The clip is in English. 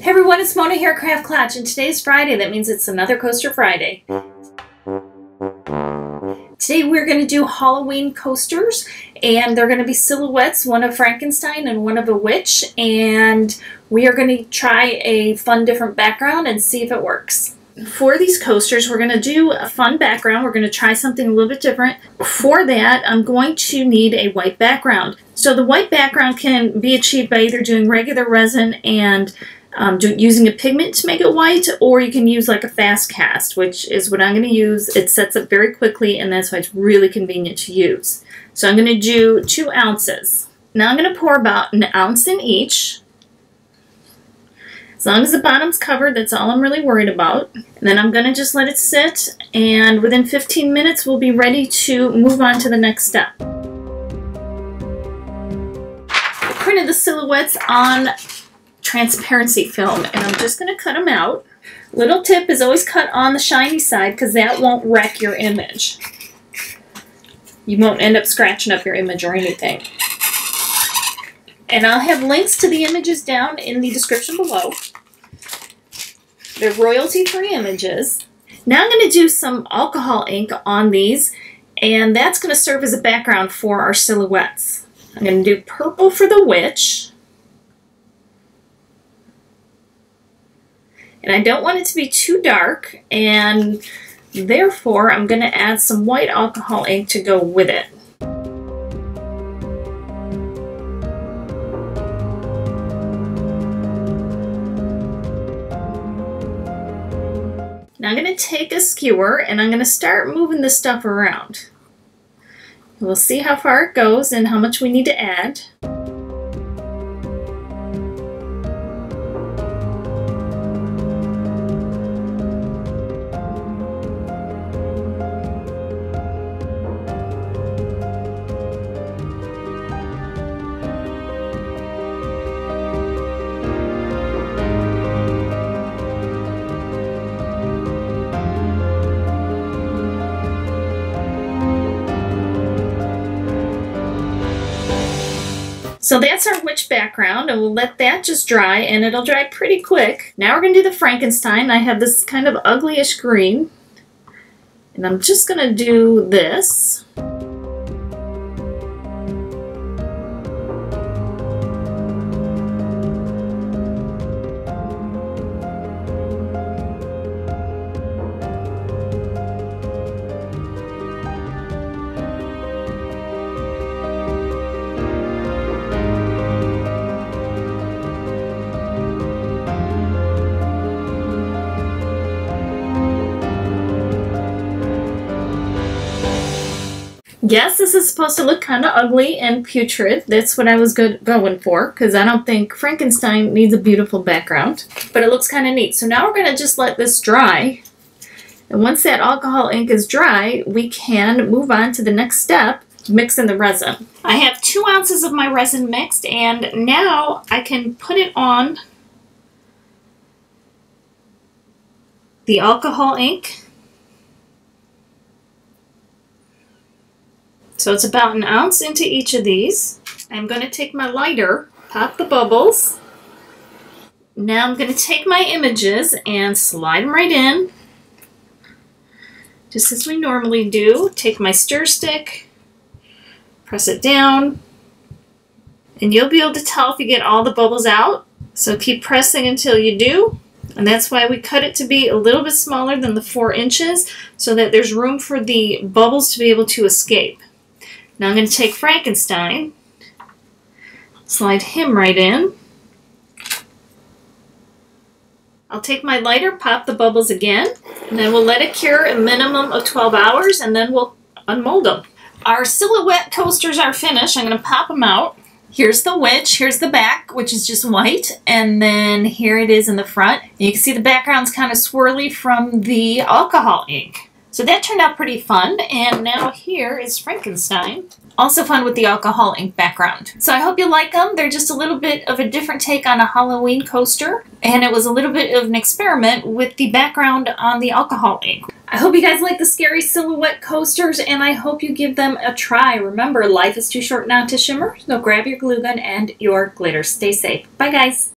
Hey everyone, it's Mona here at Craft Klatch, and today's Friday. That means it's another Coaster Friday. Today we're going to do Halloween coasters, and they're going to be silhouettes, one of Frankenstein and one of a witch, and we are going to try a fun different background and see if it works. For these coasters, we're going to do a fun background. We're going to try something a little bit different. For that, I'm going to need a white background. So the white background can be achieved by either doing regular resin and using a pigment to make it white, or you can use like a fast cast, which is what I'm going to use. It sets up very quickly, and that's why it's really convenient to use. So I'm going to do 2 ounces. Now I'm going to pour about 1 ounce in each. As long as the bottom's covered, that's all I'm really worried about. And then I'm going to just let it sit, and within 15 minutes we'll be ready to move on to the next step. I printed the silhouettes on transparency film, and I'm just going to cut them out. Little tip is always cut on the shiny side because that won't wreck your image. You won't end up scratching up your image or anything. And I'll have links to the images down in the description below. They're royalty-free images. Now I'm going to do some alcohol ink on these, and that's going to serve as a background for our silhouettes. I'm going to do purple for the witch. And I don't want it to be too dark, and therefore I'm going to add some white alcohol ink to go with it. Now I'm going to take a skewer and I'm going to start moving this stuff around. We'll see how far it goes and how much we need to add. So that's our witch background, and we'll let that just dry, and it'll dry pretty quick. Now we're going to do the Frankenstein. I have this kind of uglyish green, and I'm just going to do this. Yes, this is supposed to look kind of ugly and putrid. That's what I was going for, because I don't think Frankenstein needs a beautiful background. But it looks kind of neat. So now we're going to just let this dry. And once that alcohol ink is dry, we can move on to the next step, mixing the resin. I have 2 ounces of my resin mixed, and now I can put it on the alcohol ink. So it's about 1 ounce into each of these. I'm going to take my lighter, pop the bubbles. Now I'm going to take my images and slide them right in, just as we normally do. Take my stir stick, press it down, and you'll be able to tell if you get all the bubbles out. So keep pressing until you do. And that's why we cut it to be a little bit smaller than the 4 inches, so that there's room for the bubbles to be able to escape. Now I'm going to take Frankenstein, slide him right in. I'll take my lighter, pop the bubbles again, and then we'll let it cure a minimum of 12 hours, and then we'll unmold them. Our silhouette coasters are finished. I'm going to pop them out. Here's the witch, here's the back, which is just white, and then here it is in the front. You can see the background's kind of swirly from the alcohol ink. So that turned out pretty fun, and now here is Frankenstein. Also fun with the alcohol ink background. So I hope you like them. They're just a little bit of a different take on a Halloween coaster, and it was a little bit of an experiment with the background on the alcohol ink. I hope you guys like the scary silhouette coasters, and I hope you give them a try. Remember, life is too short not to shimmer, so grab your glue gun and your glitter. Stay safe. Bye, guys.